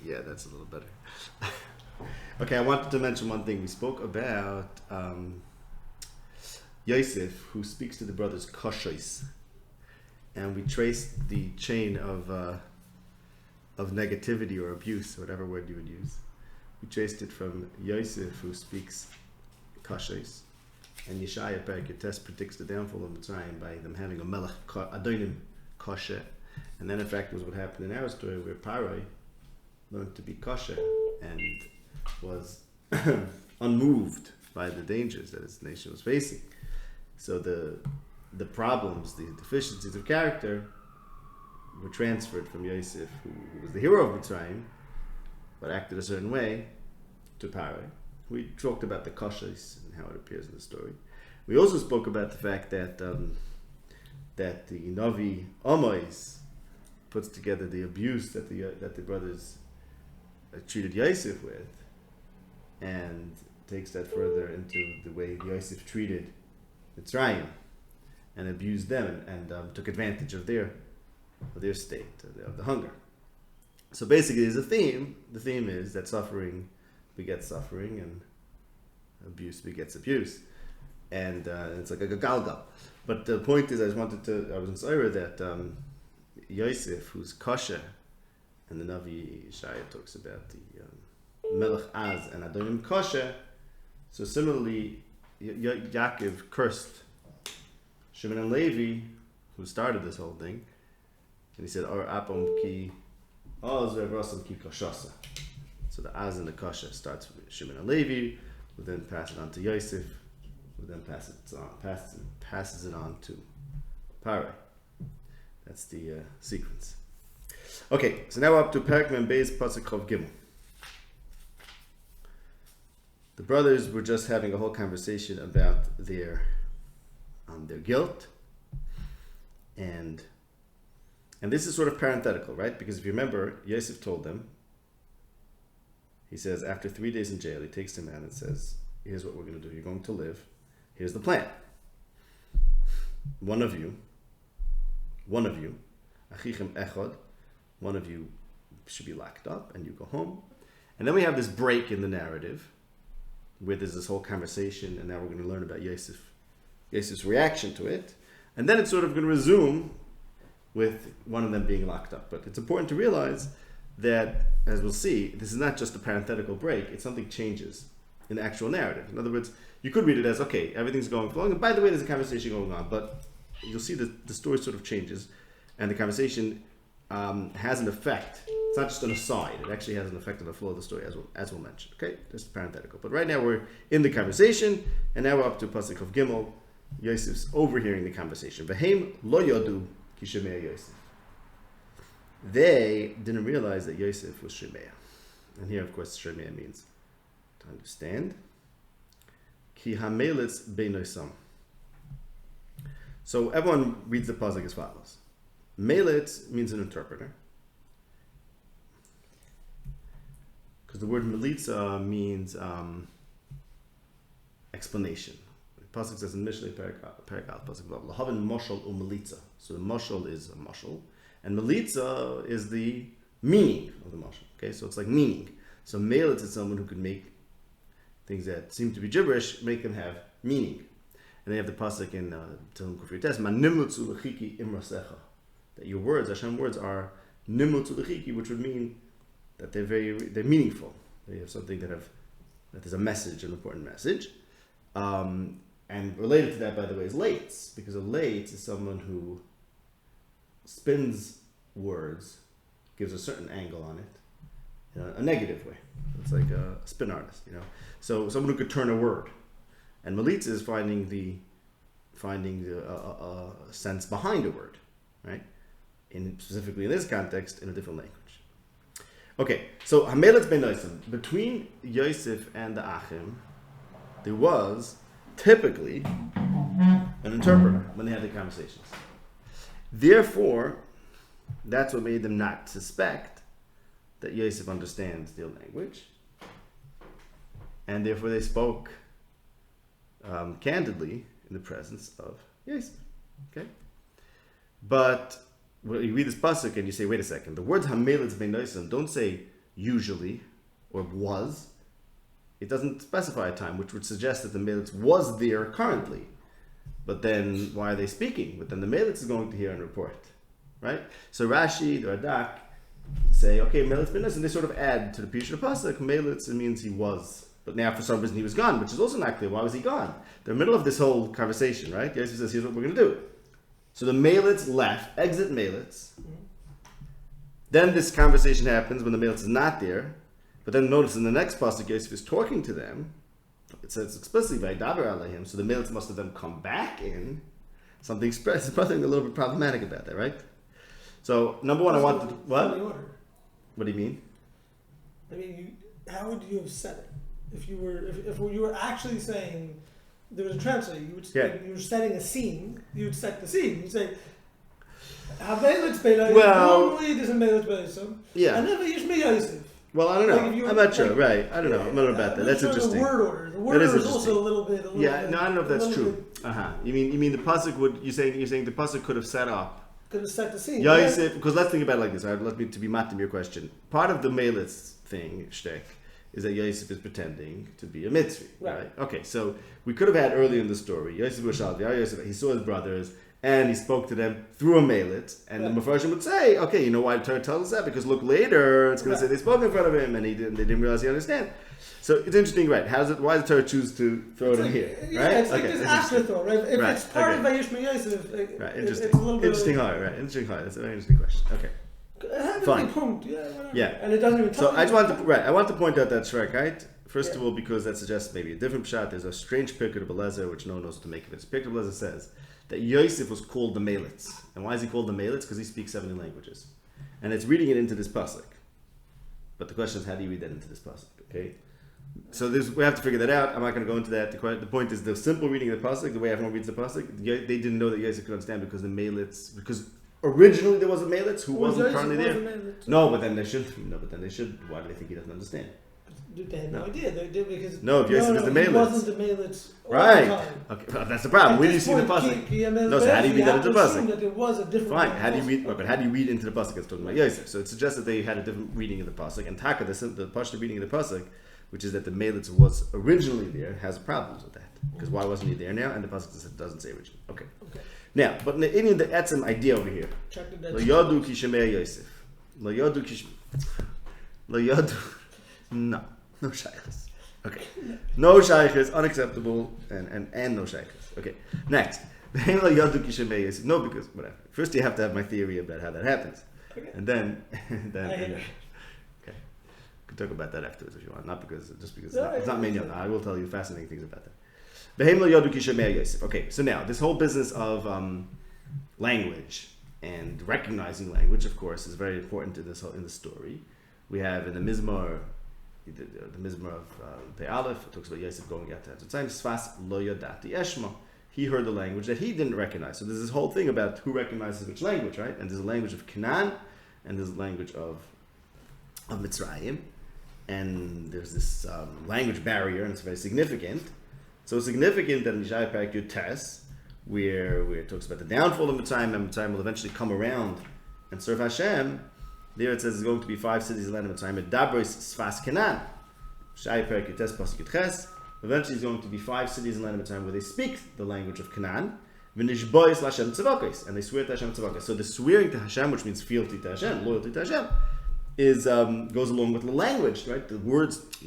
Yeah, that's a little better. Okay, I wanted to mention one thing. We spoke about Yosef, who speaks to the brothers Koshos, and we traced the chain of negativity or abuse, whatever word you would use. We traced it from Yosef, who speaks Koshos, and Yeshaya Perikutes predicts the downfall of Mitzrayim by them having a melech adonim kosher, and then in fact was what happened in our story where Paroi learned to be kosher and was unmoved by the dangers that his nation was facing. So the problems, the deficiencies of character were transferred from Yosef, who was the hero of Mitzrayim, but acted a certain way, to Paroi. We talked about the koshos and how it appears in the story. We also spoke about the fact that that the Navi Omois puts together the abuse that the brothers treated Yosef with, and takes that further into the way Yosef treated Mitzrayim and abused them and took advantage of their state, of the hunger. So basically there's a theme. The theme is that suffering begets suffering and abuse begets abuse. And it's like a galgal. But the point is, I was in Sorah that Yosef, who's kosher, and the Navi Yeshaya talks about the Melech Az and Adonim kosher. So similarly, Yaakov cursed Shimon and Levi, who started this whole thing, and he said, "Or apom ki oz ve'rosam ki koshasa." So the Az and the kosher starts with Shimon and Levi, who then pass it on to Yosef, who then passes it on to Paroi. That's the sequence. Okay, so now we're up to Perek Mem Beis Pasuk Chov Gimel. The brothers were just having a whole conversation about their guilt, and this is sort of parenthetical, right? Because if you remember, Yosef told them. He says after 3 days in jail, he takes them out and says, "Here's what we're going to do. You're going to live. Here's the plan. One of you, Achichem Echad, one of you should be locked up, and you go home." And then we have this break in the narrative, where there's this whole conversation, and now we're going to learn about Yosef's reaction to it. And then it's sort of going to resume with one of them being locked up. But it's important to realize that, as we'll see, this is not just a parenthetical break, it's something changes in the actual narrative. In other words, you could read it as, okay, everything's going along, and by the way, there's a conversation going on, but you'll see that the story sort of changes, and the conversation has an effect. It's not just an aside, it actually has an effect on the flow of the story, as we'll mention. Okay, just parenthetical. But right now we're in the conversation, and now we're up to Pasuk of Gimel. Yosef's overhearing the conversation. V'heim lo yodu ki shemei Yosef. They didn't realize that Yosef was Shemea. And here, of course, Shemea means to understand. Ki hamelitz beinoisam. So everyone reads the pasuk as follows. Melitz means an interpreter. Because the word melitza means explanation. The pasuk says in Mishlei Perek pasuk vav lahavin moshel umelitza. So the moshel is a moshel, and melitza is the meaning of the moshel. Okay, so it's like meaning. So melitz is someone who could make things that seem to be gibberish, make them have meaning. And they have the pasuk in Tehillim Kufri Tes, "Manimlutzu lechiki imrasecha," that your words, Hashem words, are nimlutzu lechiki, which would mean that they're meaningful. They have something that there's a message, an important message. And related to that, by the way, is lates, because a late is someone who spins words, gives a certain angle on it, in a negative way. It's like a spin artist, So someone who could turn a word. And malitza is finding the sense behind a word, right? Specifically in this context, in a different language. Okay, so Hameletz ben Yosef, between Yosef and the Achim, there was typically an interpreter when they had the conversations. Therefore, that's what made them not suspect that Yosef understands their language, and therefore they spoke candidly in the presence of Yosef. Okay, but when you read this pasuk and you say, wait a second, the words Hamelitz ben Yosef don't say usually, or was. It doesn't specify a time, which would suggest that the Melitz was there currently. But then, why are they speaking? But then the Melitz is going to hear and report, right? So Rashi, the Radak, say, okay, Melitz bin, and they sort of add to the Pirush of the Pasuk, Melitz, it means he was. But now for some reason he was gone, which is also not clear. Why was he gone? They're in the middle of this whole conversation, right? Yosef says, here's what we're going to do. So the Melitz left, exit Melitz. Then this conversation happens when the Melitz is not there. But then notice in the next pasuk, Yosef is talking to them. It says explicitly, "Vaydaber alayhim." So the Melitz must have then come back in. Something a little bit problematic about that, right? So number one, I want to what? What do you mean? I mean, how would you have said it if you were actually saying there was a translator? You would you were setting a scene. You would set the scene. You'd say. Normally there's a Melitz Belaysom. Yeah. And then Yishmei Yosef. Well, I don't know. I'm not sure. Right. I don't know. I'm not about that. That's interesting. The word order. The word order is also a little bit. No, I don't know if that's true. You mean the pasuk would? You're saying the pasuk could have set up. Could have set the scene. Yosef, because let's think about it like this. Let me to be matim your question. Part of the Melitz thing, shtick, is that Yosef is pretending to be a Mitzri. Right. Okay. So we could have had earlier in the story Yosef was Yosef. He saw his brothers. And he spoke to them through a Melitz, and the Mepharshim would say, "Okay, you know why the Torah tells us that? Because look later, it's going to say they spoke in front of him, and they didn't realize he understand." So it's interesting, right? Why does the Torah choose to throw it in here? Right? It's like this afterthought, right? If it's part of Vayishmei Yosef, right? Interesting. It's a little bit interesting. Interesting. That's a very interesting question. Okay. Fine. And it doesn't even. So I want to point out that Shrek, right? First of all, because that suggests maybe a different pshat. There's a strange picture of Belezer, which no one knows what to make of it. The picture of Belezer says that Yosef was called the Melitz. And why is he called the Melitz? Because he speaks 70 languages. And it's reading it into this pasuk. But the question is, how do you read that into this pasuk? Okay? So we have to figure that out. I'm not going to go into that. The point is the simple reading of the pasuk, the way everyone reads the pasuk, they didn't know that Yosef could understand because because originally there was a Melitz who wasn't currently there. No, but then they should. Why do they think he doesn't understand? They had no idea. They did because if Yosef is the Melitz. He wasn't the Melitz right. Okay, well, that's the problem. Where do you see the pasuk? No, so how do you read that into the pasuk? That there was a different. Fine. How do you read? But how do you read into the pasuk? It's talking about Yosef. So it suggests that they had a different reading of the pasuk. And Taka, the Pashto reading of the pasuk, which is that the Melitz was originally there, has problems with that because why wasn't he there now? And the pasuk doesn't say originally. Okay. Now, but in the etzem idea over here, lo yadu ki shemei Yosef, lo yadu ki lo yadu, no shaykhs. Okay, no shaykhs, unacceptable, and no shaykhs. Okay, next, no, because whatever. First, you have to have my theory about how that happens, and then, okay, we can talk about that afterwards if you want. Not because it's not minion. I will tell you fascinating things about that. Okay, so now this whole business of language and recognizing language, of course, is very important in the story. We have in the Mizmor. The Mizmor of the Aleph, it talks about Yosef going out to Hatzotzaim, Sfas lo yadati eshma. He heard the language that he didn't recognize. So there's this whole thing about who recognizes which language, right? And there's a language of Canaan, and there's a language of Mitzrayim, and there's this language barrier, and it's very significant. So significant that in Yeshaya Perek Yud Tes, where it talks about the downfall of Mitzrayim, and Mitzrayim will eventually come around and serve Hashem. There it says there's going to be 5 cities in the land of Mitzrayim. Dabros Sfas Canaan. Shai Perek Yud Tes Pasuk Yud Ches. Eventually, there's going to be 5 cities in the land of Mitzrayim where they speak the language of Canaan. V'nishbois l'Hashem tzavokos, and they swear to Hashem tzavokos. So the swearing to Hashem, which means fealty to Hashem, loyalty to Hashem, is goes along with the language, right? The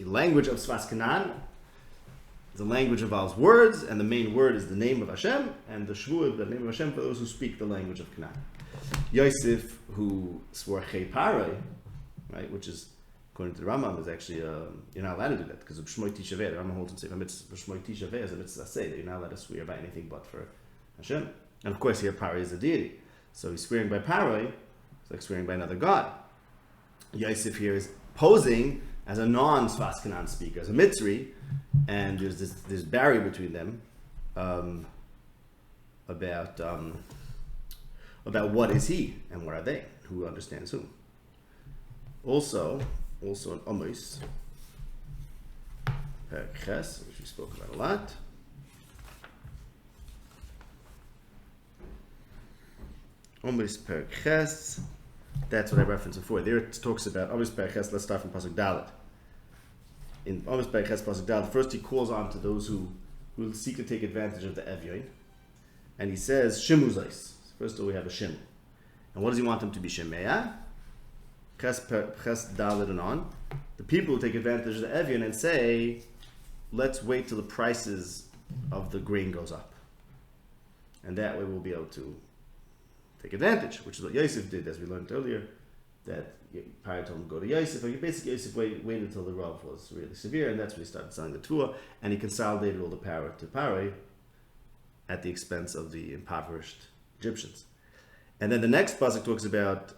language of Sfas Canaan. The language involves words, and the main word is the name of Hashem, and the shvuah, the name of Hashem, for those who speak the language of Canaan. Yosef, who swore Chei Paroi, right, which is, according to the Rambam, is actually, you're not allowed to do that, because of Shmoi Tishaveh. The Rambam holds in Sefer Mitzvah, Shmoi Tishaveh is a mitzvah say that you're not allowed to swear by anything but for Hashem. And of course, here Paroi is a deity. So he's swearing by Paroi, it's like swearing by another god. Yosef here is posing as a non-Sfas Canaan speaker, as a Mitzri, and there's this barrier between them about what is he and what are they, who understands whom. Also in Amos, Perek Ches, which we spoke about a lot. Amos Perek Ches, That's what I referenced before. There it talks about, let's start from Pasuk Dalet. In Pasuk Dalet, first he calls on to those who seek to take advantage of the Evyoin. And he says, Shimu Zais. First of all, we have a Shimu. And what does he want them to be? Shemeya? Ches Dalet and on. The people who take advantage of the Evyoin and say, let's wait till the prices of the grain goes up. And that way we'll be able to take advantage, which is what Yosef did, as we learned earlier, that Paro told him to go to Yosef, and basically Yosef waited until the Rav was really severe, and that's when he started selling the Tuah, and he consolidated all the power to Paro at the expense of the impoverished Egyptians. And then the next pasuk talks about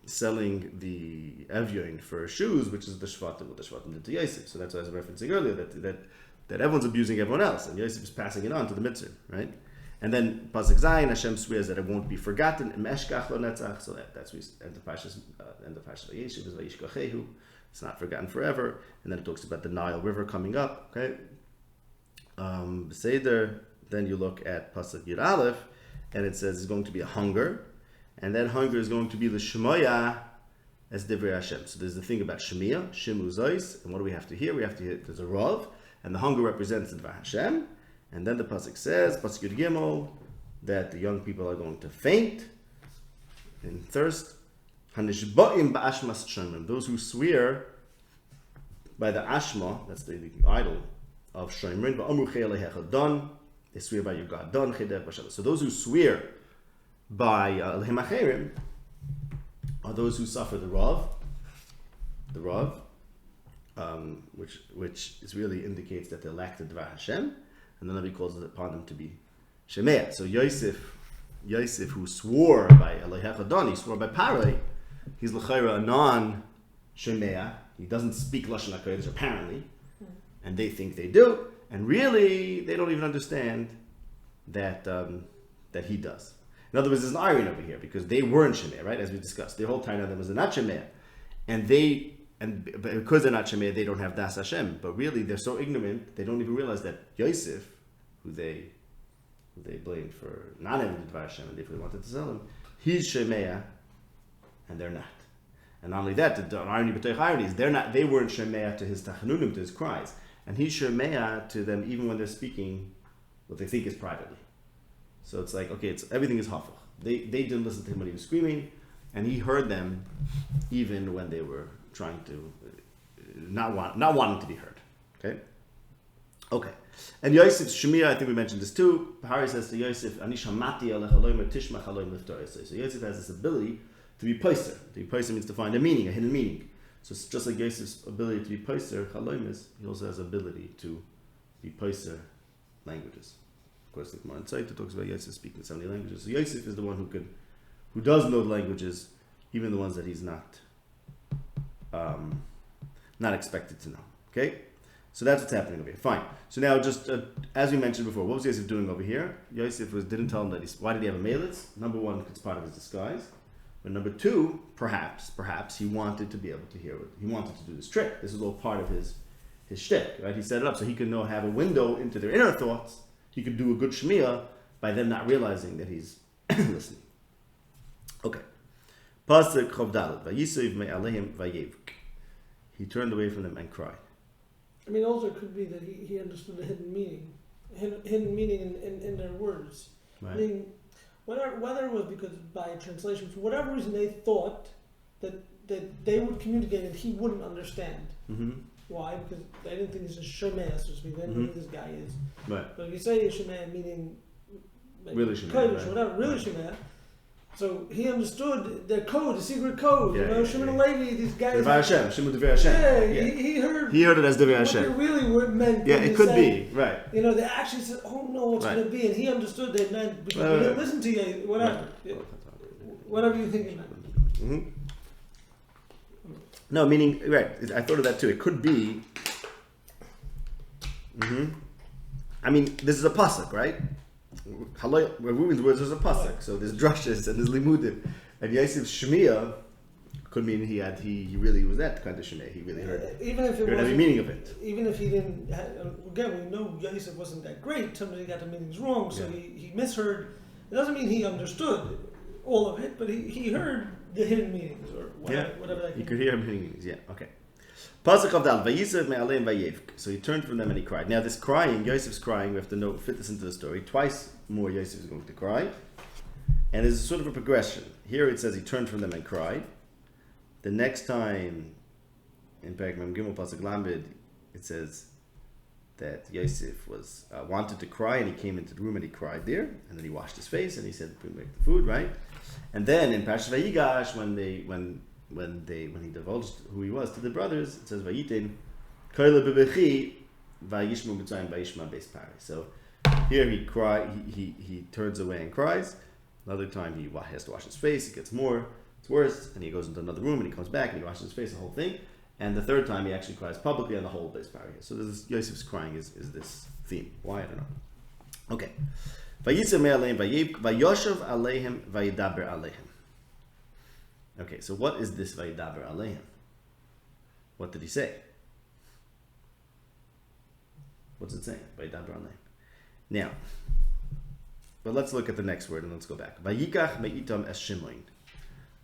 selling the Evyoin for shoes, which is the Shvatim, what the Shvatim did to Yosef. So that's what I was referencing earlier, that everyone's abusing everyone else, and Yosef is passing it on to the Mitzvah, right? And then pasuk Zayin, Hashem swears that it won't be forgotten. Meshkach lo netzach. So that's we end of Parshas Vayeshev is Vayishkach Achiu. It's not forgotten forever. And then it talks about the Nile River coming up. Okay. Beseder. Then you look at pasuk Yud Aleph, and it says it's going to be a hunger, and that hunger is going to be the Shemoya as Divrei Hashem. So there's the thing about Shemiya, Shimu Zois, and what do we have to hear? We have to hear there's a Rav, and the hunger represents the Divrei Hashem. And then the pasuk says, pasuk Yud Gimel, that the young people are going to faint in thirst. Hanishba'im ba'ashmas shomrim. Those who swear by the ashma, that's the idol of shomrim. Ba'amru chei don. They swear by your God. Don chedeh b'shalom. So those who swear by Elohim acherim are those who suffer the Rav, which is really indicates that they lack the Dvar Hashem. And the Nabi calls it upon them to be Shemeah. So Yosef, who swore by Elohim Adon, he swore by Parai, he's l'chayra a non-Shemeah. He doesn't speak Lashon HaKodesh apparently, and they think they do, and really they don't even understand that he does. In other words, there's an irony over here because they weren't Shemeah, right? As we discussed, the whole time of them was not Shemeah, and because they're not Shemeah, they don't have Das Hashem. But really, they're so ignorant, they don't even realize that Yosef, who they blamed for not having the Dvar Hashem, and therefore they wanted to sell him, he's Shemeah, and they're not. And not only that, the irony b'toich irony is they weren't Shemeah to his tachanunim, to his cries, and he's Shemeah to them even when they're speaking what they think is privately. So it's like, okay, everything is hafach. They didn't listen to him when he was screaming, and he heard them even when they were trying to not wanting to be heard. Okay. And Yosef's Shemiah, I think we mentioned this too. Bahari says to Yosef, Ani shamati alech Elohim tishmach Elohim liftorah. So Yosef has this ability to be poiser. To be poiser means to find a meaning, a hidden meaning. So it's just like Yosef's ability to be poiser, Elohim is, he also has ability to be poiser languages. Of course, the Gemara in Tzait talks about Yosef speaking 70 languages. So Yosef is the one who does know the languages, even the ones that he's not expected to know. Okay? So that's what's happening over here. Fine. So now, just as we mentioned before, what was Yosef doing over here? Yosef didn't tell him that why did he have a melitz? Number one, it's part of his disguise. But number two, perhaps he wanted to be able to hear it. He wanted to do this trick. This is all part of his shtick, right? He set it up so he could have a window into their inner thoughts. He could do a good shmiya by them not realizing that he's listening. Okay. Pasuk Chav Daled. Vayisuv me'aleim vayevuk. He turned away from them and cried. I mean, also it could be that he understood the hidden meaning in their words. Right. I mean, whether it was because by translation, for whatever reason, they thought that they would communicate and he wouldn't understand. Mm-hmm. Why? Because they didn't think he's a shemeh, so to speak. They didn't know who this guy is. Right. But if you say shemeh, meaning really shemeh, Kodesh, right. whatever, really shemeh. So he understood their code, the secret code. Shimon and Levi, these guys. Devei Hashem, Shimon Devei Hashem. Yeah, he heard it as Devei Hashem. What they really were meant. Yeah, it could be, right. You know, they actually said, "Oh no, what's going to be?" And he understood they meant because he didn't listen to you, whatever, whatever you think it meant. Mm-hmm. No, meaning right. I thought of that too. It could be. Mm-hmm. I mean, this is a pasuk, right? Reuven's words is a pasuk, so there's drushes and there's limudim, and Yosef's shmiya could mean he really was that kind of shmiya. He really heard even if it heard every meaning of it. Even if he didn't, again, we know Yosef wasn't that great. Sometimes he got the meanings wrong, so he misheard. It doesn't mean he understood all of it, but he heard the hidden meanings or whatever that you could hear him hidden meanings. Yeah, okay. Pasuk of Dal, Vayisav me'aleim vayevk. So he turned from them and he cried. Now this crying, Yosef's crying, we have to fit this into the story. Twice more Yosef is going to cry. And there's sort of a progression. Here it says he turned from them and cried. The next time, in Perek Mem Gimel Pasuk Lamed, it says that Yosef was wanted to cry, and he came into the room and he cried there, and then he washed his face and he said, "Bring back the food," right? And then in Parashat Vayigash, when he divulged who he was to the brothers, it says Vayitin Koile bebechi vayishmu b'tzayim vayishma beis pari. So here he turns away and cries. Another time he has to wash his face. It gets it's worse, and he goes into another room and he comes back and he washes his face, the whole thing. And the third time he actually cries publicly on the whole beis pari. So this Yosef's crying is this theme. Why? I don't know. Okay. Vayitzer me'aleim vayoshav aleihem vayidaber aleihem. Okay, so what is this vayidaber aleihem? What did he say? What's it saying? Vayidaber aleihem. Now, but let's look at the next word and let's go back. Vayikach me'itam es shimoin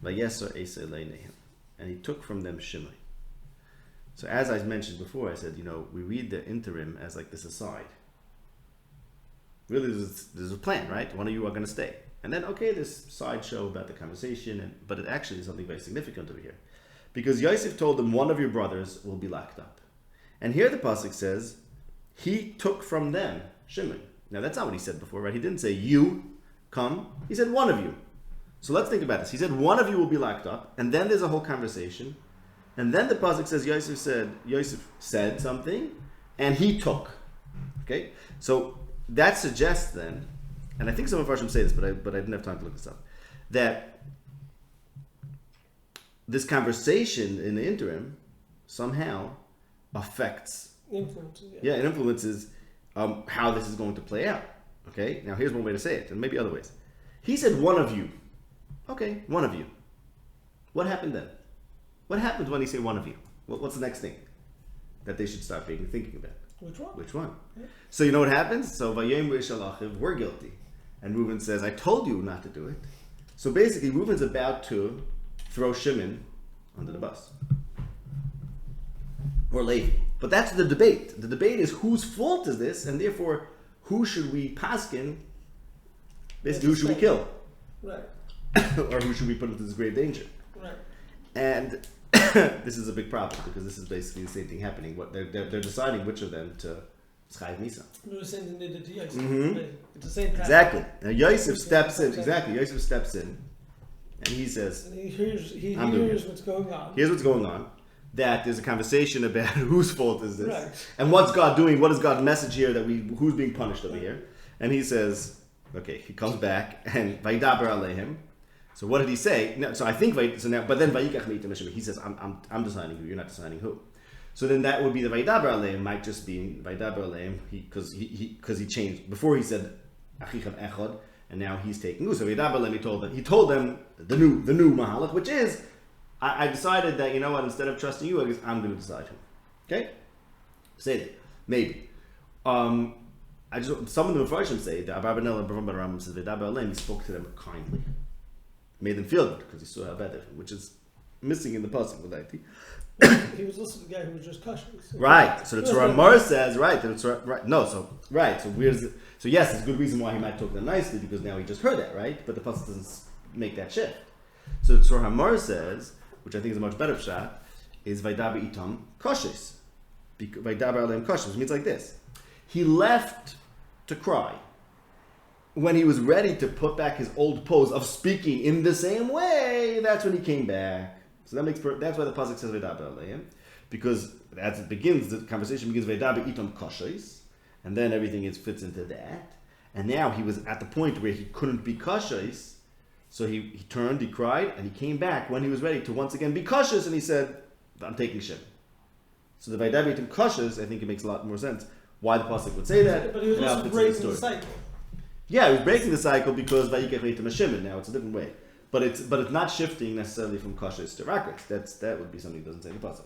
vayeser eser leinehem. And he took from them shimoin. So as I mentioned before, I said, we read the interim as like this aside. Really, there's a plan, right? One of you are going to stay. And then, okay, this sideshow about the conversation, but it actually is something very significant over here. Because Yosef told them, one of your brothers will be locked up. And here the pasuk says, he took from them Shimon. Now that's not what he said before, right? He didn't say, you come. He said, one of you. So let's think about this. He said, one of you will be locked up. And then there's a whole conversation. And then the pasuk says, Yosef said something, and he took. Okay? So that suggests then, and I think some of our say this, but I didn't have time to look this up, that this conversation in the interim somehow affects, influences. Yeah, it influences how this is going to play out. Okay? Now here's one way to say it, and maybe other ways. He said, one of you. Okay, one of you. What happened then? What happens when he say one of you? What's the next thing that they should start thinking about? Which one? Yeah. So you know what happens? So Vayem Rishal Achiv, we're guilty. And Reuben says, I told you not to do it. So basically Reuben's about to throw Shimon under the bus. Or Levi. But that's the debate. The debate is whose fault is this, and therefore who should we paskin? Basically, who should we kill? Right. Or who should we put into this grave danger? Right. And this is a big problem because this is basically the same thing happening. What they're deciding which of them to Chayiv Misa. The same thing they did to Yosef. Mm-hmm. It's the same pattern. Exactly. Now Yosef steps in. Exactly. Yosef steps in, and he says, and he hears what's going on. Here's what's going on. That there's a conversation about whose fault is this, right. And what's God doing? What is God's message here? Who's being punished over here? And he says, okay, he comes back and Vaydaber Aleihem. So what did he say? No, so I think but then Vayikach Meitam Hashem. He says, I'm deciding who. You're not deciding who. So then that would be the Vaydaber Aleihem. Might just be Vaydaber Aleihem because he changed. Before he said Achicham Echad, and now he's taking who. So Vaydaber Aleihem. He told them the new Mahalach, which is I decided that instead of trusting you, I guess I'm going to decide who. Okay, say that maybe. Some of the Mepharshim say that Abarbanel and Ram says Vaydaber Aleihem. He spoke to them kindly. Made them feel good because he saw how bad they're, which is missing in the pasuk with IT. He was listening to the guy who was just kosher. Right. So the Torah Mar says right. Right. No. So right. So so yes, it's a good reason why he might talk to them nicely because now he just heard that, right? But the pasuk doesn't make that shift. So the Torah Mar says, which I think is a much better shot, is Vaydaber itam koshes. Vaydaber aleim koshes, which means like this: he left to cry. When he was ready to put back his old pose of speaking in the same way, that's when he came back. So that's why the pasuk says Vaydaber Aleihem, because as it begins, the conversation begins Vaydaber itam koshes, and then everything fits into that. And now he was at the point where he couldn't be koshes, so he turned, he cried, and he came back when he was ready to once again be koshes, and he said, "I'm taking Shem." So the Vaydaber itam koshes, I think it makes a lot more sense why the pasuk would say that. But he was also breaking the cycle. Yeah, he was breaking the cycle because Vayikach Meitam Hashem. Now it's a different way, but it's not shifting necessarily from koshes to rakos. That would be something he doesn't say in the pasuk.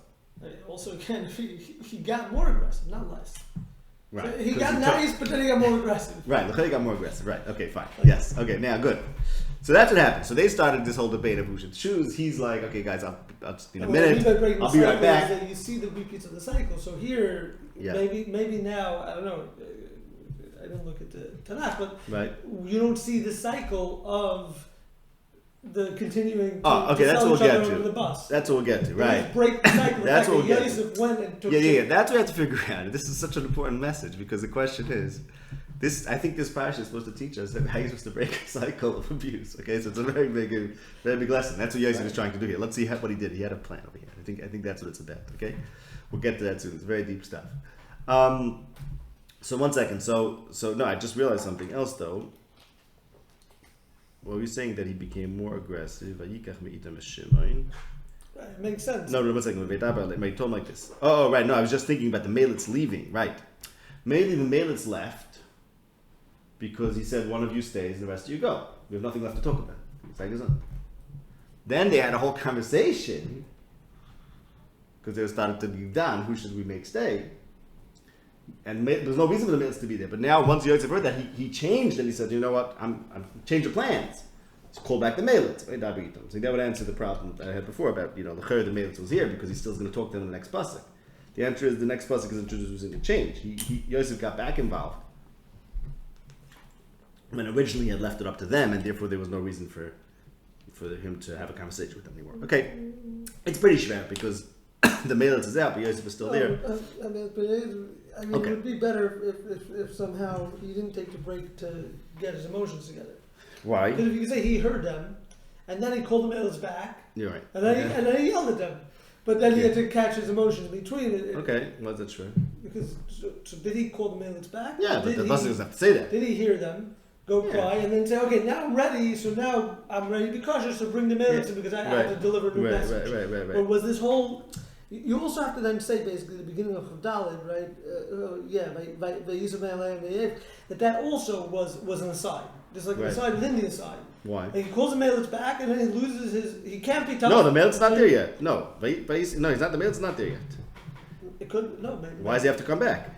Also, again, he got more aggressive, not less. Right. So he got nice, but then he got more aggressive. Right. He got more aggressive. Right. Okay. Fine. Yes. Okay. Now good. So that's what happened. So they started this whole debate of who should choose. He's like, okay, guys, I'll just need a minute. I'll be right back. That you see the repeats of the cycle. So here, maybe now, I don't know. I didn't look at the Tanakh, but you don't see the cycle of the continuing. That's what we'll get to. The bus. That's what we'll get to, right? Break the cycle. That's what we'll get Yosef went and took. Yeah. That's what we have to figure out. This is such an important message because the question is. I think this parsha is supposed to teach us how you're supposed to break a cycle of abuse. Okay, so it's a very big lesson. That's what Yosef was trying to do here. Let's see what he did. He had a plan over here. I think that's what it's about. Okay, we'll get to that soon. It's very deep stuff. So 1 second. So no, I just realized something else though. Well, you're saying that he became more aggressive. Right, it makes sense. No, 1 second. He told him like this. Oh, right. No, I was just thinking about the Melitz leaving. Right. Maybe the Melitz left. Because he said, one of you stays, the rest of you go. We have nothing left to talk about. It's like his own. Then they had a whole conversation, because they started to be done, who should we make stay? And there's no reason for the males to be there. But now, once Yosef heard that, he changed, and he said, you know what, I'm change of plans. Let's call back the Melitz. So that would answer the problem that I had before about, the Melitz was here, because he's still going to talk to them in the next pasuk. The answer is the next pasuk is introducing a change. Yosef got back involved. When originally he had left it up to them, and therefore there was no reason for him to have a conversation with them anymore. Okay, it's pretty schwer because the Melitz is out, but Yosef is still there. It would be better if somehow he didn't take the break to get his emotions together. Why? Because if you could say he heard them, and then he called the Melitz back. You're right. And then he yelled at them, but then he had to catch his emotions between it. Okay, was that true? Because so did he call the Melitz back? Yeah, but the Pasuk doesn't have to say that. Did he hear them? Go cry and then say, okay, now I'm ready. So now I'm ready to be cautious. So bring the Melitz in because I have to deliver a new message. Right. Or was this whole? You also have to then say basically the beginning of Daled, right? That also was an aside, just like an aside within the aside. Why? And he calls the Melitz back, and then he loses his. He can't be tough. No, the Melitz is not there yet. No, he's not. The Melitz is not there yet. It could maybe. Why does he have to come back?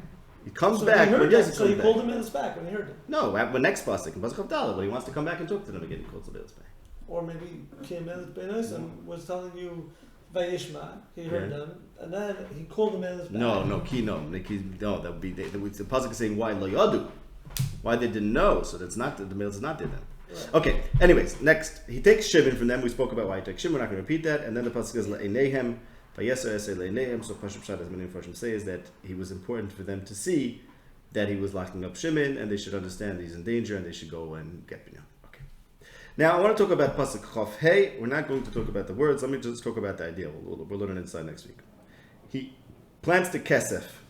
He comes back when So he called the Melitz back when he heard it. No, when next pasuk in pasuk of Daled, when he wants to come back and talk to them again, he calls the Melitz back. Or maybe Kim Melitz Benos and was telling you Vayishma. He heard them, and then he called the Melitz back. No, that would be the pasuk is saying why lo yadu, why they didn't know. So that's not the Melitz is not there then. Right. Okay. Anyways, next he takes Shimon from them. We spoke about why he takes Shimon. We're not going to repeat that. And then the pasuk is le'enehem. So Pashup Pshat, as many Farshim say, is that he was important for them to see that he was locking up Shimon, and they should understand he's in danger, and they should go and get Binyamin. Okay. Now I want to talk about pasuk Chof Hey. We're not going to talk about the words. Let me just talk about the idea. We'll learn it inside next week. He plants the kesef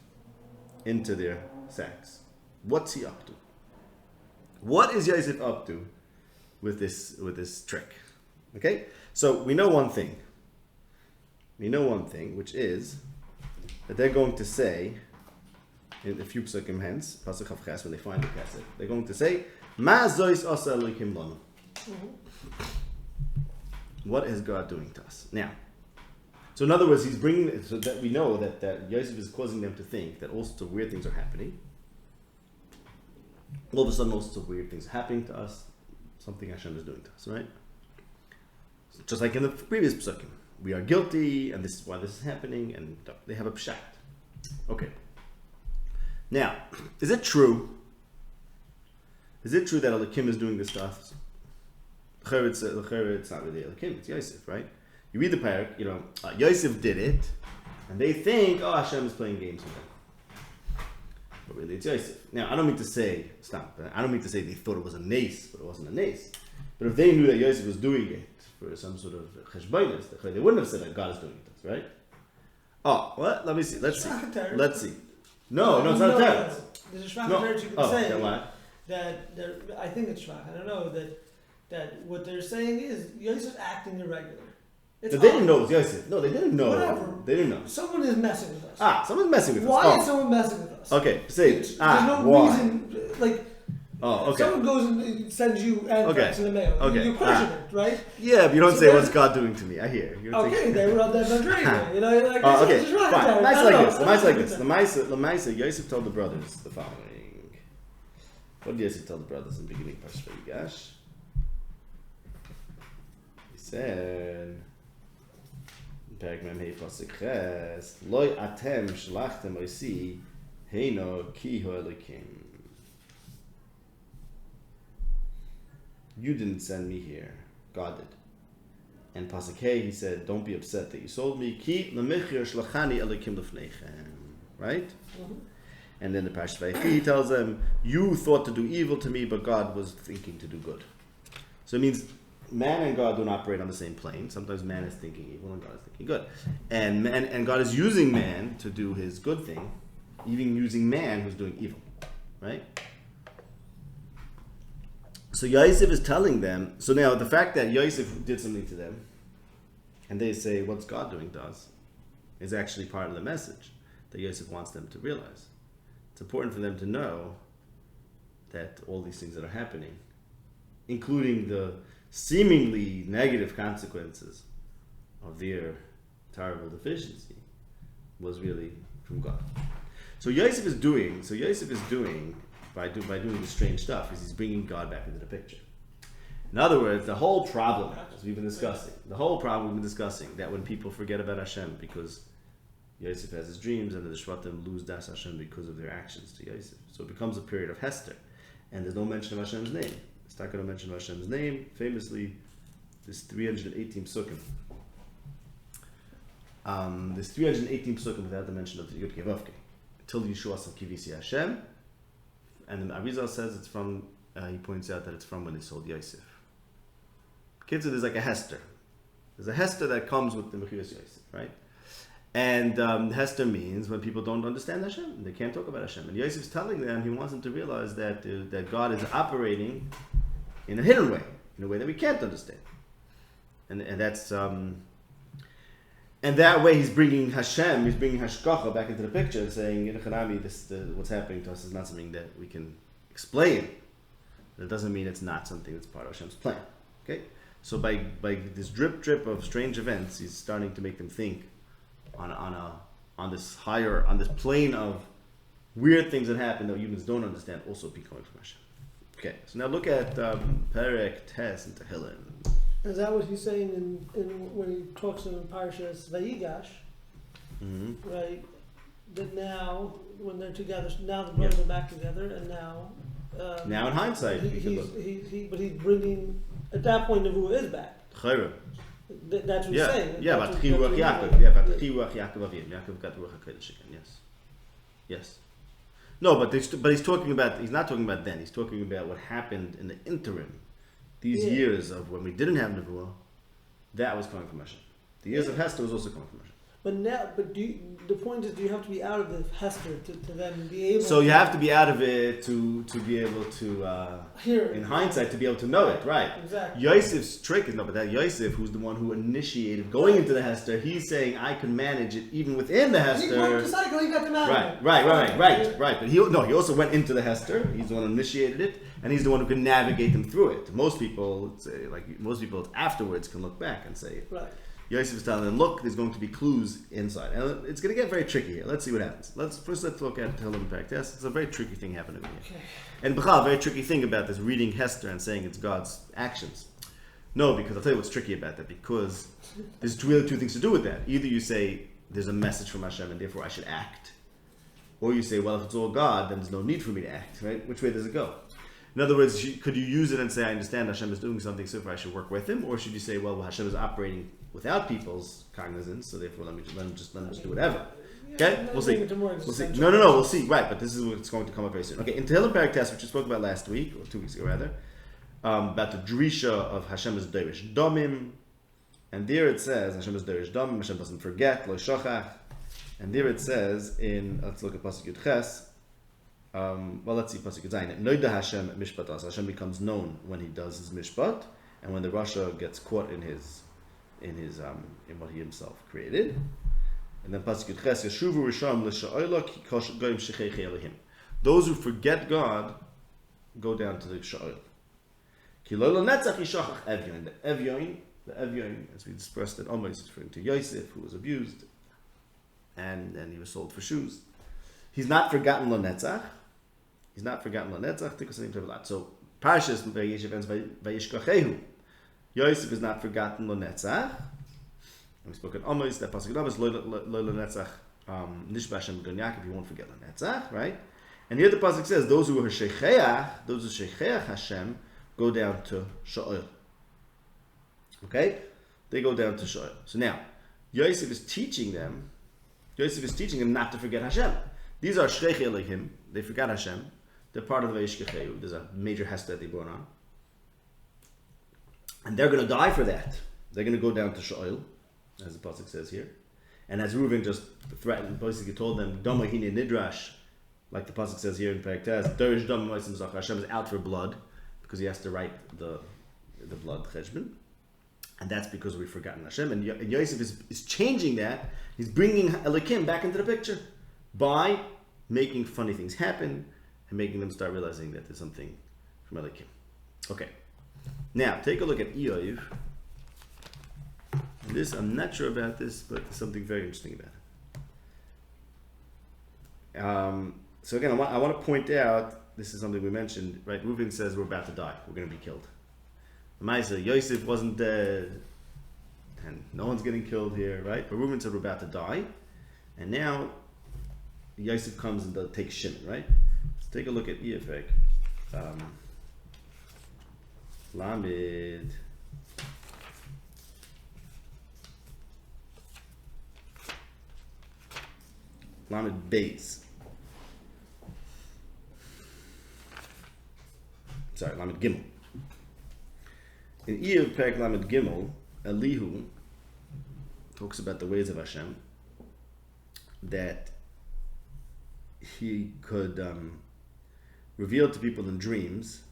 into their sacks. What's he up to? What is Yosef up to with this trick? Okay, so we know one thing. Which is that they're going to say, in a few psukim hence, pasuk Chav Ches, when they find the kesef, they're going to say, Ma zois asa Elokim lanu. What is God doing to us? Now, so in other words, he's bringing it so that we know that Yosef is causing them to think that all sorts of weird things are happening. All of a sudden, all sorts of weird things are happening to us. Something Hashem is doing to us, right? Just like in the previous psukim. We are guilty, and this is why this is happening, and they have a pshat. Okay. Now, is it true? Is it true that Elokim is doing this to us? It's not really Elokim, it's Yosef, right? You read the parak, Yosef did it, and they think, Hashem is playing games with them. But really, it's Yosef. Now, I don't mean to say they thought it was a nace, but it wasn't a nace. But if they knew that Yosef was doing it for some sort of cheshbonos, they wouldn't have said that God is doing it, right? Oh, what? Let me see. Let's see. No, it's not a teretz. There's a shvach teretz you can say that I think it's shvach. I don't know that what they're saying is Yosef's acting irregular. They didn't know it was Yosef. No, they didn't know. Whatever. They didn't know. Someone is messing with us. Someone's messing with us. Why is someone messing with us? Okay, say it. There's no reason, like. Okay. Someone goes and sends you anthrax in the mail. Okay. You question it, right? Yeah, but you don't say what's God doing to me. I hear. They were on that Vandrega. Okay, fine. Nice like this. The Maisa, Yosef told the brothers the following. What did Yosef tell the brothers in the beginning of Parashat Vayigash? said, Perek Mem Hei Pasuk Ches, Loi atem shlachtem oisi, heino ki hu Elokim. You didn't send me here, God did. And Pasuk Hey, he said, don't be upset that you sold me. Ki lemichir shlachani Elokim lefneichem. Right? Mm-hmm. And then the Parashat Vayechi, he tells them, you thought to do evil to me, but God was thinking to do good. So it means man and God don't operate on the same plane. Sometimes man is thinking evil and God is thinking good. And God is using man to do his good thing, even using man who's doing evil. Right? So Yosef is telling them, so now the fact that Yosef did something to them, and they say, what's God doing to us, is actually part of the message that Yosef wants them to realize. It's important for them to know that all these things that are happening, including the seemingly negative consequences of their terrible deficiency, was really from God. So Yosef is doing by doing this strange stuff is he's bringing God back into the picture. In other words, the whole problem, as we've been discussing, that when people forget about Hashem because Yosef has his dreams and the Shvatim lose Das Hashem because of their actions to Yosef. So it becomes a period of Hester. And there's no mention of Hashem's name. It's not going to mention Hashem's name. Famously, there's 318 psukim. There's 318 psukim without the mention of the Yud Kevavke. Till Yeshua Sal Kivisi Hashem. And then Arizal says it's from, he points out that it's from when they sold Yosef. Kids, there's like a Hester. There's a Hester that comes with the Mechiras Yosef, right? And Hester means when people don't understand Hashem, they can't talk about Hashem. And Yosef's telling them, he wants them to realize that God is operating in a hidden way, in a way that we can't understand. And that's and that way he's bringing Hashem, he's bringing Hashgacha back into the picture and saying, what's happening to us is not something that we can explain. That doesn't mean it's not something that's part of Hashem's plan. Okay? So by this drip of strange events, he's starting to make them think on this plane of weird things that happen that humans don't understand, also be coming from Hashem. Okay, so now look at Perek Tes and Tehillim. Is that what he's saying in when he talks in Parashas Vayigash? Mm-hmm. Right? That now, when they're together, now the brothers are back together, and now. Now in hindsight, but he's bringing at that point Nevuah is back. Chayra. That's what he's saying. Yeah, but Chiruach Yaakov. Yeah, but Chiruach Yaakov Avim. Yaakov got Ruach HaKodesh again. Yes. No, but he's talking about. He's not talking about then. He's talking about what happened in the interim. These years of when we didn't have Nevuah, that was coming from Hashem. The years of Hester was also coming from Hashem. But the point is, do you have to be out of the Hester to then be able? So you have to be out of it to be able to, in hindsight, to be able to know it, right? Exactly. Yosef's trick is not, but that Yosef, who's the one who initiated going into the Hester, he's saying I can manage it even within the Hester. He went to cycle, he got to manage it. Right. But he also went into the Hester. He's the one who initiated it, and he's the one who can navigate them through it. Most people, afterwards can look back and say, right. Yosef is telling them, look, there's going to be clues inside. And it's going to get very tricky here. Let's see what happens. Let's look at Tehillim and Perek Tes. It's a very tricky thing happening here. Okay. And B'chal, a very tricky thing about this, reading Hester and saying it's God's actions. No, because I'll tell you what's tricky about that, because there's really two things to do with that. Either you say, there's a message from Hashem and therefore I should act. Or you say, well, if it's all God, then there's no need for me to act, right? Which way does it go? In other words, could you use it and say, I understand Hashem is doing something, so I should work with him? Or should you say, well, Hashem is operating without people's cognizance, so therefore let me just do whatever. Okay? We'll see. No, we'll see. Right, but this is what's going to come up very soon. Okay, in Tehillim Perek Tes, which we spoke about last week, or 2 weeks ago rather, about the Drisha of Hashem is Dorish Domim, and there it says, Hashem is Dorish Domim, Hashem doesn't forget, Lo Shochach, and there it says let's look at Pasuk Yud Ches, let's see Pasuk Yud Zayin. Noida Hashem Mishpat. Hashem becomes known when he does his Mishpat, and when the Rasha gets caught in what he himself created. And then Pasuk Yud Ches, Yeshuvu Risham L'Sha'olah Ki Kosh Goyim Shechei Elohim. Those who forget God go down to the Sha'ol. Ki Lo Netzach Yishachach Evyon. The Evyon, as we expressed it, almost referring to Yosef, who was abused, and he was sold for shoes. He's not forgotten Lo Netzach. So Parashas Vayeshev ends Vayishkachehu. Yosef is not forgotten lo netzach. And we spoke in Amos, that pasuk in Amos, lo netzach, nishba Hashem b'gon Yaakov, you won't forget lo netzach, right? And here the pasuk says, those who are shecheach Hashem, go down to Sha'ol. Okay? They go down to Sha'ol. So now, Yosef is teaching them not to forget Hashem. These are Shrei Elohim. They forgot Hashem. They're part of the Vayishkechehu. There's a major hester that they brought on. And they're going to die for that. They're going to go down to Sha'ol, as the pasuk says here. And as Reuven just threatened, basically told them, Dama hine nidrash, like the pasuk says here in Perek Tez, Derish Dama Moisim Zachar, Hashem is out for blood, because he has to write the blood cheshbon. And that's because we've forgotten Hashem. And Yosef is changing that. He's bringing Elokim back into the picture by making funny things happen and making them start realizing that there's something from Elokim. Okay. Now, take a look at Eiv. And this, I'm not sure about this, but there's something very interesting about it. So again, I want to point out, this is something we mentioned, right? Reuven says we're about to die. We're going to be killed. Maisa, Yosef wasn't dead, and no one's getting killed here, right? But Reuven said we're about to die, and now Yosef comes and takes Shimon, right? Let's take a look at Eiv. Lamed. Lamed Beis. Sorry, Lamed Gimel. In Eiv Perek Lamed Gimel, Elihu talks about the ways of Hashem, that he could reveal to people in dreams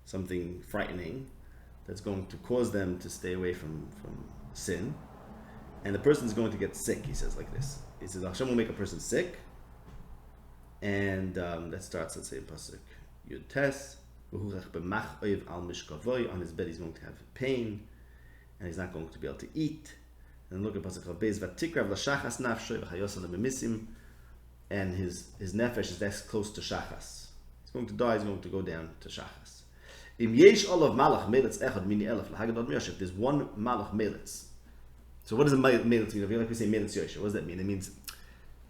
something frightening that's going to cause them to stay away from sin, and the person's going to get sick. He says like this. He says Hashem will make a person sick, and that starts, let's say, in pasuk Yud Tes. On his bed he's going to have pain, and he's not going to be able to eat. And look at pasuk Beis Vatikrav l'shachas nafsho v'chayos l'memisim, and his nefesh is that's close to shachas. He's going to die. He's going to go down to shachas. Im yesh olav malach melitz echad mini elef l'hagadol miyoshev. There's one malach melitz. So what does a melitz mean? If you like we say melitz yoshev, what does that mean? It means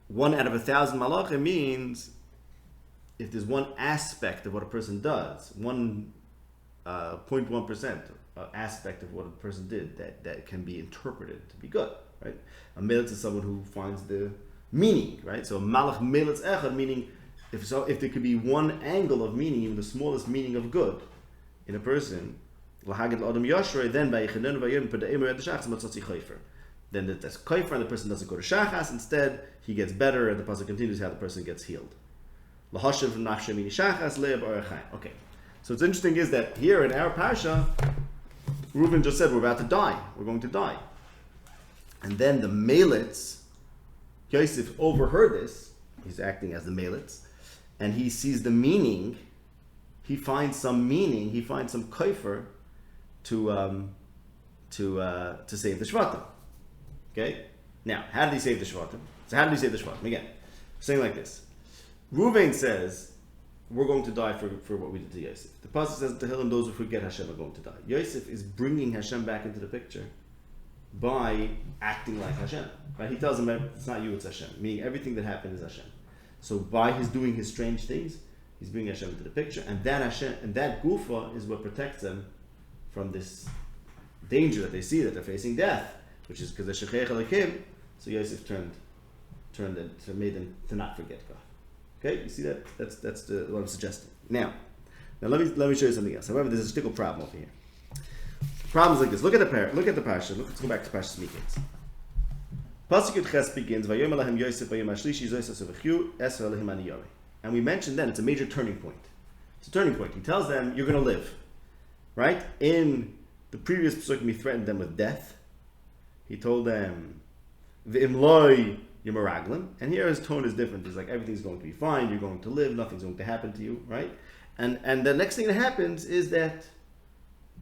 1 out of 1,000 malach. It means if there's one aspect of what a person does, 0.1% aspect of what a person did that can be interpreted to be good, right? A melitz is someone who finds the meaning, right? So malach melitz echad, meaning if there could be one angle of meaning, even the smallest meaning of good in a person, then that's koifer, and the person doesn't go to shachas. Instead, he gets better, and the pasuk continues how the person gets healed. Okay, so what's interesting is that here in our parsha, Reuven just said we're about to die. We're going to die, and then the melitz, Yosef overheard this. He's acting as the melitz, and he sees the meaning. He finds some meaning. He finds some koifer to save the shvatim. Okay. Now, how did he save the shvatim? So how did he save the shvatim? Again, saying like this. Reuven says, we're going to die for what we did to Yosef. The pasuk says, Tehillim, those who forget Hashem are going to die. Yosef is bringing Hashem back into the picture by acting like Hashem. Right? He tells them, it's not you, it's Hashem. Meaning everything that happened is Hashem. So by his doing his strange things, he's bringing Hashem into the picture, and that Hashem, and that gufa is what protects them from this danger that they see, that they're facing death, which is because they're shecheach Elokim. So Yosef turned them, made them to not forget God. Okay, you see that? That's what I'm suggesting. Now let me show you something else. However, there's a stickle problem over here. Problems like this. Look at the parsha. Let's go back to Parshas Miketz. Pasuk Yud Ches begins, Vayom Elohim Yosef Vayom Ashlishi Yosef Achiu S10 Elohim Ani Yoreh. And we mentioned then it's a major turning point. It's a turning point. He tells them you're going to live, right? In the previous psukim, he threatened them with death. He told them V'im loy Yemaraglim, and here his tone is different. He's like, everything's going to be fine, you're going to live, nothing's going to happen to you, right? And the next thing that happens is that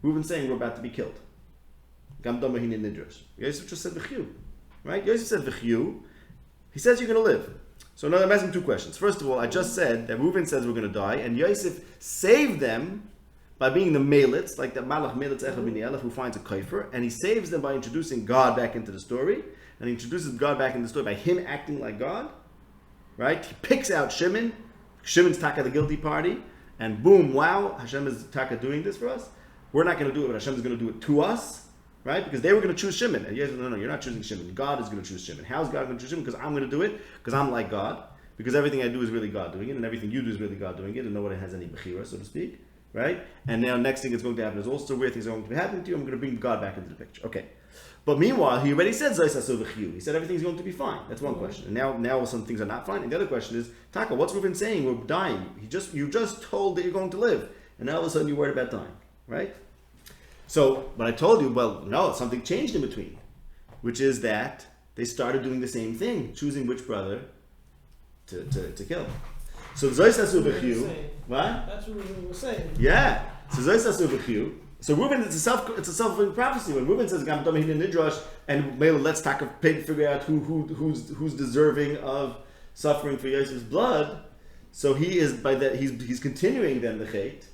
Reuven's saying we're about to be killed. Gam dama hine nidrosh. Yosef just said v'chiu, right? Yosef said v'chiu. He says you're going to live. So now I'm asking two questions. First of all, I just said that Reuven says we're going to die, and Yosef saved them by being the melitz, like the malach melitz echad b'nei elef, who finds a kaifer, and he saves them by introducing God back into the story, and he introduces God back into the story by him acting like God, right? He picks out Shimon. Shimon's taka the guilty party, and boom, wow, Hashem is taka doing this for us. We're not going to do it, but Hashem is going to do it to us, right? Because they were going to choose Shimon, and you guys, no, you're not choosing Shimon. God is going to choose Shimon. How is God going to choose Shimon? Because I'm going to do it, because I'm like God, because everything I do is really God doing it, and everything you do is really God doing it, and nobody has any bechira, so to speak, right? And now next thing that's going to happen is also weird things are going to be happening to you. I'm going to bring God back into the picture. Okay. But meanwhile, he already said Zos Asu V'chiyu. He said everything's going to be fine. That's one question. And now some things are not fine. And the other question is, Taka, what's Reuben saying? We're dying. You just told that you're going to live, and now all of a sudden you're worried about dying, right? So, but I told you, well, no, something changed in between, which is that they started doing the same thing, choosing which brother to kill. So Zos Asu V'chiyu. What? That's what Reuben was saying. Yeah. So Zos Asu V'chiyu. So Reuben, it's a self-fulfilling prophecy. When Reuben says "Gam Dami Hin Nidrash," and let's figure out who's deserving of suffering for Yosef's blood. So he is by that he's continuing then the hate.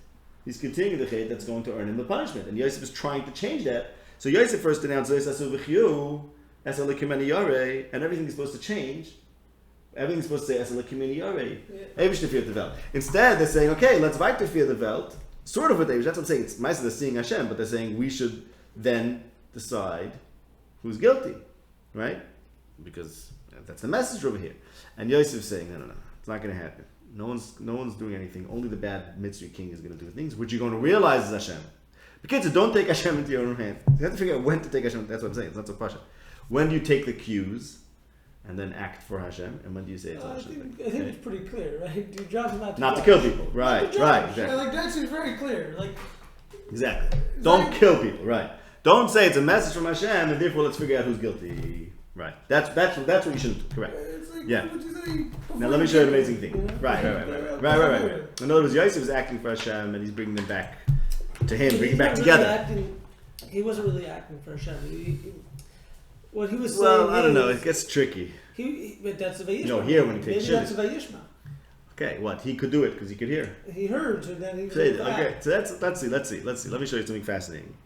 He's continuing the hate that's going to earn him the punishment, and Yosef is trying to change that. So Yosef first announced Zos Asu V'chiyu, Es Elokim Ani Yarei, and everything is supposed to change. Everything's supposed to say Es Elokim Ani Yarei. Eivish Fear the Welt. Instead, they're saying, okay, let's weiter fear the Welt. Sort of what that's what I'm saying. It's nice that they're seeing Hashem, but they're saying we should then decide who's guilty, right? Because that's the message over here. And Yosef's saying, no, it's not going to happen. No one's doing anything. Only the bad Mitzri king is going to do things, which you're going to realize is Hashem. Because don't take Hashem into your own hands. You have to figure out when to take Hashem. That's what I'm saying. It's not so question. When do you take the cues and then act for Hashem, and when do you say it's Hashem? I think it's pretty clear, right? Your job is not to kill people, right? Exactly. Like that seems very clear. Like exactly. Don't kill people, right? Don't say it's a message from Hashem, and therefore let's figure out who's guilty, right? That's what you should do. Correct. Like, yeah. Now let me show you an amazing thing. Right. In other words, Yosef is acting for Hashem, and he's bringing them back to him, bringing them back together. He wasn't really acting for Hashem. What he was saying. Well, I don't know. It gets tricky. But that's a Vayishma. No, here when he takes maybe that's a Vayishma. Okay, what? He could do it because he could hear. He heard, so then he was okay, so let's see. Let me show you something fascinating.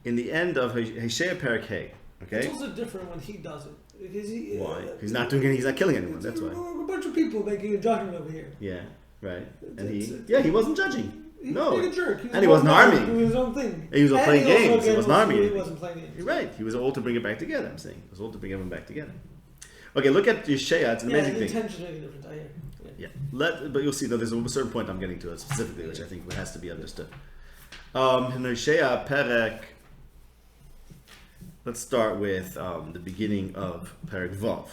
In the end of Hosea Perek Hey, okay? It's also different when he does it. Because why? He's not doing anything. He's not killing anyone. That's why. A bunch of people making a judgment over here. Yeah, right. And he wasn't judging. No, he was a jerk. He wasn't harming. Doing his own thing. He was playing games. He wasn't harming. He wasn't playing games. You're right. He was all to bring it back together. I'm saying it was all to bring everyone back together. Okay, look at Yeshaya. It's an amazing thing. The intention is different. I hear. Yeah. But you'll see. Though there's a certain point I'm getting to specifically, which I think has to be understood. In Yeshaya Perek, let's start with the beginning of Perek Vav.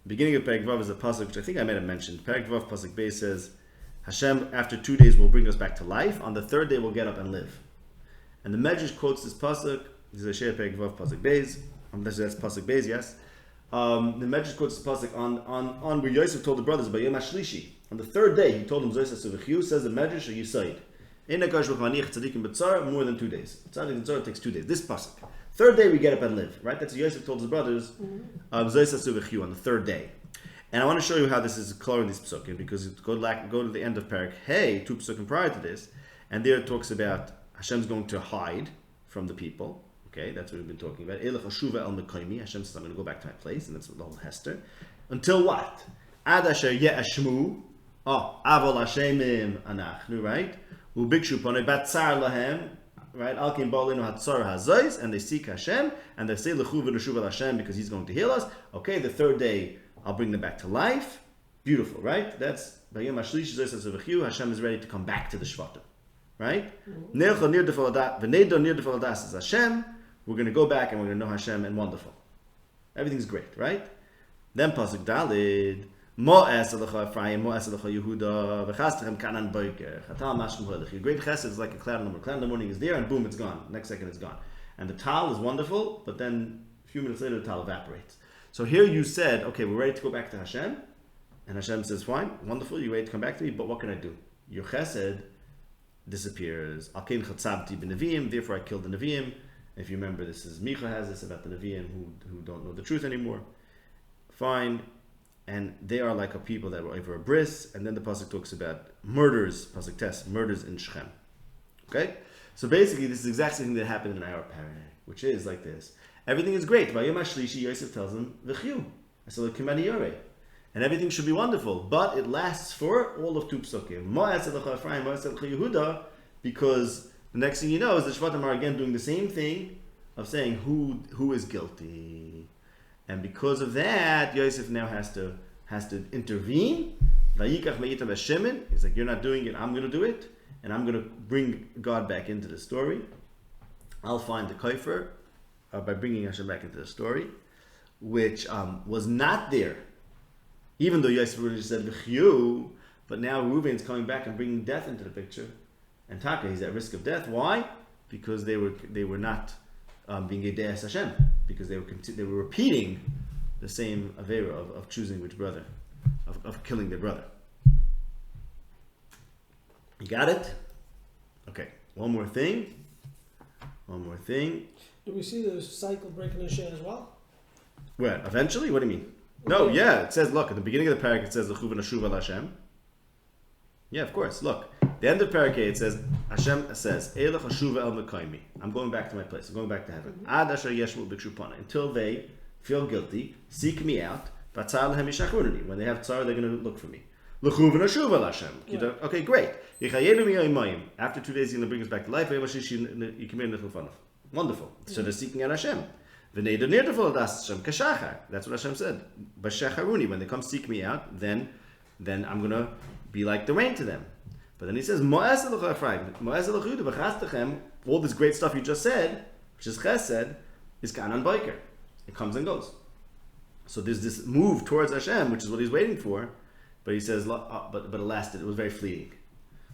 The beginning of Perek Vav is a pasuk which I think I might have mentioned. Perek Vav pasuk Beis says, Hashem, after 2 days, will bring us back to life. On the third day, we'll get up and live. And the Medrash quotes this pasuk. This is Yeshaya Perek Vav pasuk Beis. That's pasuk Beis, yes. The Medrash quotes the pasuk on where Yosef told the brothers by Yom HaShlishi. On the third day, he told them Zos Asu V'chiyu. Says the Medrash, you said, more than 2 days. Tzaddik B'tzar takes 2 days. This pasuk. Third day, we get up and live. Right? That's what Yosef told his brothers. Zos Asu V'chiyu on the third day. And I want to show you how this is clear in these psukim, because go to the end of Perek Hey, 2 psukim prior to this, and there it talks about Hashem's going to hide from the people. Okay, that's what we've been talking about. Hashem says, I'm going to go back to my place, and that's the whole Hester. Until what? Ad asher ye'ashmu, avol Hashemim anachnu, right? Ubikshu ponei batzar lahem, right? Alkim ba'olenu hatzar hazois, and they seek Hashem, and they say lechu v'neshuv al Hashem because He's going to heal us. Okay, the third day, I'll bring them back to life. Beautiful, right? That's Hashem is ready to come back to the Shvatim, right? Hashem. We're going to go back and we're going to know Hashem, and wonderful. Everything's great, right? Then pasuk Dalid, Mo'es alecha Ephraim, Mo'es alecha Yehuda, v'chastechem Kanan boiker. Chatal mashkem ho'elech. Your great chesed is like a cloud in the morning. Cloud in the morning is there, and boom, it's gone. Next second, it's gone. And the tal is wonderful, but then a few minutes later, the tal evaporates. So here you said, okay, we're ready to go back to Hashem. And Hashem says, fine, wonderful, you're ready to come back to me, but what can I do? Your chesed disappears. Alkein chatzabti b'neviim, therefore I killed the Neviim. If you remember, this is Micha has this about the Neviim who don't know the truth anymore. Fine. And they are like a people that were over a bris. And then the pasuk talks about murders, pasuk Tes, murders in Shechem. Okay? So basically, this is exactly the thing that happened in our parak, which is like this. Everything is great. Vayom HaShlishi, Yosef tells him, V'chiu. And everything should be wonderful. But it lasts for all of 2 psukim. Because the next thing you know is the Shvatim are again doing the same thing of saying who is guilty. And because of that, Yosef now has to intervene. He's like, you're not doing it, I'm going to do it. And I'm going to bring God back into the story. I'll find the kaifer by bringing Hashem back into the story, which was not there. Even though Yosef already said B'chiyu, but now Reuven's coming back and bringing death into the picture. And Taka, he's at risk of death. Why? Because they were not being Yedeas Hashem. Because they were repeating the same Avera of choosing which brother, of killing their brother. You got it? Okay. One more thing. Do we see the cycle breaking in Sheh as well? Where? Eventually? What do you mean? No, yeah. It says, look, at the beginning of the parak, it says, L'chuv v'nashuv al Hashem. Yeah, of course. Look. The end of parak it says, Hashem says, Eilach hashuva el mekaymi. I'm going back to my place. I'm going back to heaven. Ad asher yeshmu b'kshupana. Until they feel guilty, seek me out. B'tzar lehem yishachrunani. When they have tzar, they're going to look for me. L'chuv v'nashuv al Hashem. Okay, great. Yichayelu miyoymayim. After 2 days, he's going to bring us back to life. Wonderful. So they're seeking out Hashem. That's what Hashem said. B'shacharuni. When they come seek me out, then I'm going to be like the rain to them. But then he says, all this great stuff you just said, which is chesed, is kanan biker. It comes and goes. So there's this move towards Hashem, which is what he's waiting for. But he says, but it lasted. It was very fleeting.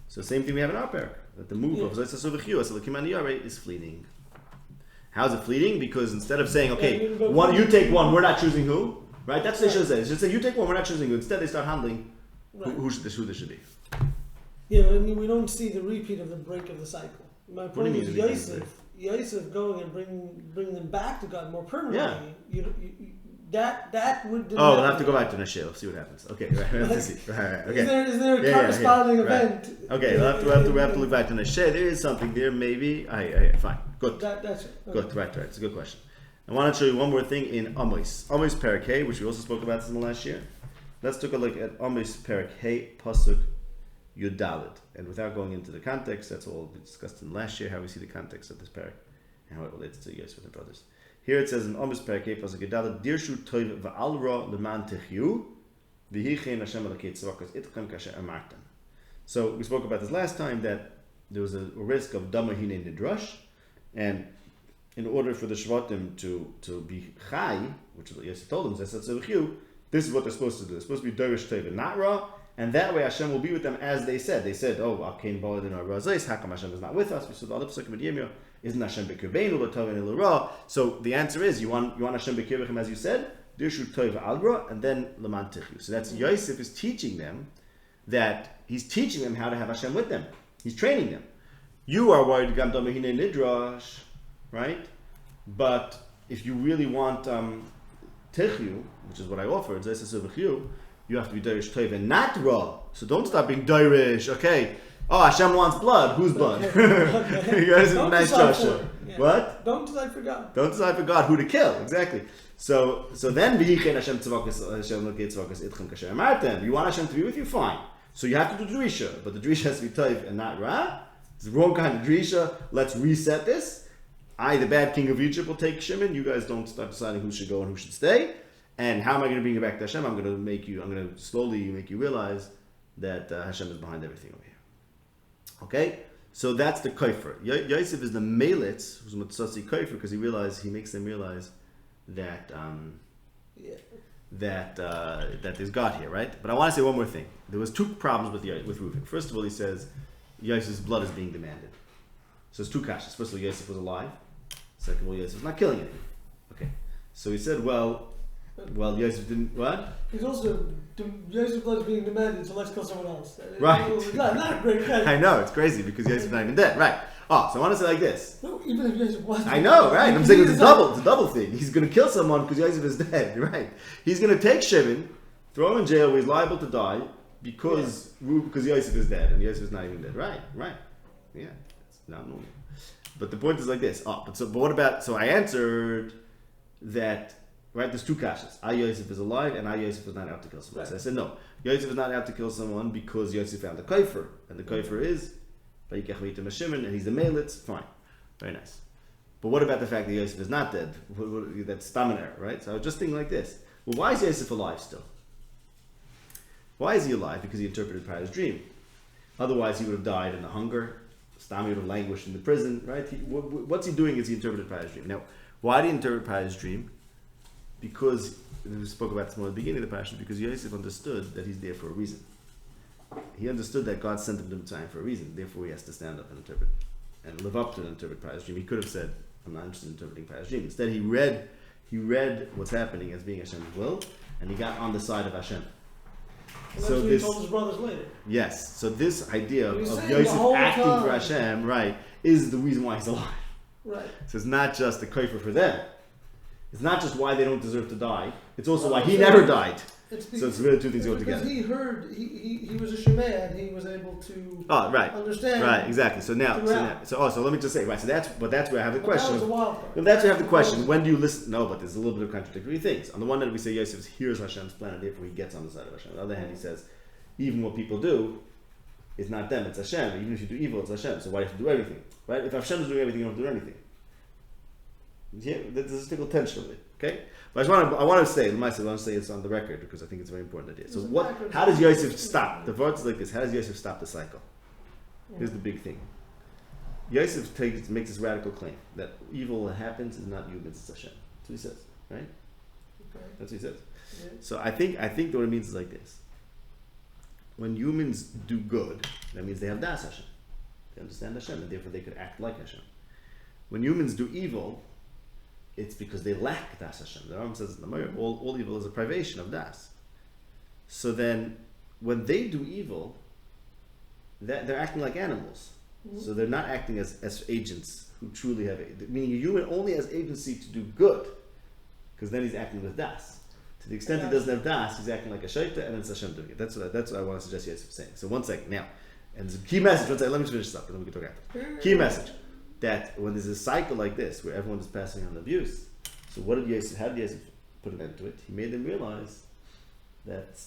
So the same thing we have in our parak, that the move of is fleeting. How is it fleeting? Because instead of saying, okay, you take one, we're not choosing who, right? That's what they should say. They should say, you take one, we're not choosing who. Instead, they start handling who this should be. Yeah, I mean, we don't see the repeat of the break of the cycle. My point is Yosef going and bring them back to God more permanently. Yeah. That would. We'll have to go back to Nashil, see what happens. Okay, right. We'll have to see. Right, okay. Is there a corresponding event? Right. Okay, we'll have to look back to Nashil. There is something there, maybe. Fine, good. That's it. Okay. Good, right. It's a good question. I want to show you one more thing in Amos Parak, which we also spoke about this in the last year. Let's take a look at Amos Parak Pasuk Yudalit, and without going into the context, that's all we discussed in last year. How we see the context of this parak and how it relates to Yosef and the brothers. Here it says in Amos Parak Pasuk Yudalit, Dirshu Toiv va'al ra leman techyu v'hichein Hashem alakei tzvakas itchem kasher amartam. So we spoke about this last time, that there was a risk of dama hine nidrash, and in order for the Shvatim to be chai, which is what Yosef told them, this is what they're supposed to do. They're supposed to be derish toiv and not ra. And that way Hashem will be with them as they said. They said, Akain Baladin or Razais, how come Hashem is not with us? We said the other psukim Yirmiyah, isn't Hashem B'Kirbeinu, L'Tovin L'Ra. So the answer is, you want Hashem B'Kirbechem as you said, Dirshu Tov Al-Ra, and then Laman Tichyu. So that's Yosef is teaching them he's teaching them how to have Hashem with them. He's training them. You are worried, Gam Damahine Nidrash, right? But if you really want Tichyu, which is what I offered, you have to be Dairish Tov and not Ra. So don't stop being Dairish. Okay. Hashem wants blood. Whose blood? Okay. You guys are nice Joshua. Yeah. What? Don't decide for God. Don't decide for God who to kill. Exactly. So then V'yichen Hashem tzavakas Hashem lokei tzavakas itchem kasher amartem. You want Hashem to be with you? Fine. So you have to do Drisha, but the Drisha has to be Tov and not Ra. It's the wrong kind of Drisha. Let's reset this. The bad king of Egypt, will take Shimon. You guys don't start deciding who should go and who should stay. And how am I going to bring you back to Hashem? I'm going to slowly make you realize that Hashem is behind everything over here. Okay? So that's the kaifer. Yosef is the melitz, who's Matsasi kaifer, because he makes them realize that there's God here, right? But I want to say one more thing. There was 2 problems with Reuven. First of all, he says Yosef's blood is being demanded. So there's 2 kashas. First of all, Yosef was alive. Second of all, Yosef was not killing anything. Okay. So he said, well, Yosef didn't, what? He's also, Yosef's blood is being demanded, so let's kill someone else. Right. Not a great guy. I know, it's crazy because Yosef's not even dead. Right. So I want to say like this. No, even if Yosef was I know, right? I'm saying it's a double thing. He's going to kill someone because Yosef is dead, right? He's going to take Shimon, throw him in jail where he's liable to die because Yosef is dead and Yosef is not even dead. Right. Yeah. not normal. But the point is like this. But what about? So I answered that. Right, there's two kashas. Yosef is alive, and Yosef is not out to kill someone. Right. So I said no. Yosef is not out to kill someone because Yosef found the kofer, and the kofer is Vayikach v'yitam Shimon, and he's the melitz. Fine, very nice. But what about the fact that Yosef is not dead? That's stamina, right? So I was just thinking like this. Well, why is Yosef alive still? Why is he alive? Because he interpreted Paro's dream. Otherwise, he would have died in the hunger. Stami would have languished in the prison, right? What's he doing is he interpreted Paro's dream. Now, why did he interpret Paro's dream? Because, we spoke about this more at the beginning of the parasha, because Yosef understood that he's there for a reason. He understood that God sent him to Mitzrayim for a reason. Therefore, he has to stand up and interpret, and live up to and interpret Paro's dream. He could have said, I'm not interested in interpreting Paro's dream. Instead, he read what's happening as being Hashem's will, and he got on the side of Hashem. And so he told his brothers later. Yes. So this idea of Yosef acting for Hashem, right, is the reason why he's alive. Right. So it's not just the kofer for them. It's not just why they don't deserve to die. It's also why he never died. So it's really two things go together. Because he heard, he was a shemeh, and he was able to understand. Right, exactly. So let me just say, right. So that's where I have the question. That was a wild card. Well, that's where I have the question. When do you listen? No, but there's a little bit of contradictory things. On the one hand, we say Yosef hears Hashem's plan, and therefore he gets on the side of Hashem. On the other hand, he says, even what people do is not them, it's Hashem. Even if you do evil, it's Hashem. So why do you have to do everything? Right? If Hashem is doing everything, you don't have to do anything. Yeah, there's a still tension of it. Okay, but I want to say it's on the record because I think it's a very important idea. So how does Yosef stop? The verse is like this. How does Yosef stop the cycle? Here's the big thing. Yosef makes this radical claim that evil that happens is not humans, it's Hashem. That's what he says, right? Okay. That's what he says. Yeah. So I think what it means is like this. When humans do good, that means they have das Hashem. They understand Hashem, and therefore they could act like Hashem. When humans do evil, it's because they lack das Hashem. The Rambam says in the Gemara, all evil is a privation of das. So then, when they do evil, they're acting like animals. Mm-hmm. So they're not acting as agents who truly have, meaning a human only has agency to do good, because then he's acting with das. To the extent he doesn't have das, he's acting like a shaita, and it's Hashem doing it. That's what I want to suggest Yosef saying. So 1 second now, and the key message. Let me finish this up, and then we can talk after. Key message. That when there's a cycle like this where everyone is passing on abuse, so how did Yosef put an end to it? He made them realize that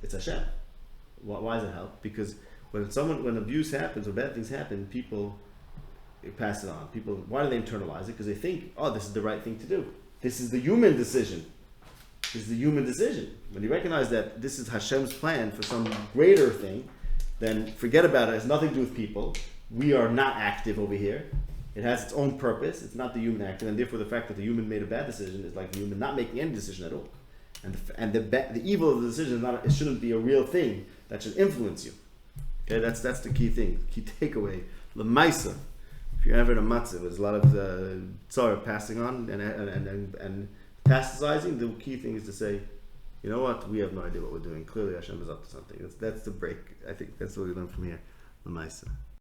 it's Hashem. Why does it help? Because when abuse happens or bad things happen, people pass it on. Why do they internalize it? Because they think, this is the right thing to do. This is the human decision. When you recognize that this is Hashem's plan for some greater thing, then forget about it. It has nothing to do with people. We are not active over here. It has its own purpose. It's not the human active, and therefore the fact that the human made a bad decision is like the human not making any decision at all. And the evil of the decision it shouldn't be a real thing that should influence you. Okay, that's the key thing, key takeaway. L'maisa. If you're ever in a matzah, there's a lot of tzara passing on and metastasizing. The key thing is to say, you know what? We have no idea what we're doing. Clearly, Hashem is up to something. That's the break. I think that's what we learn from here. L'maisa.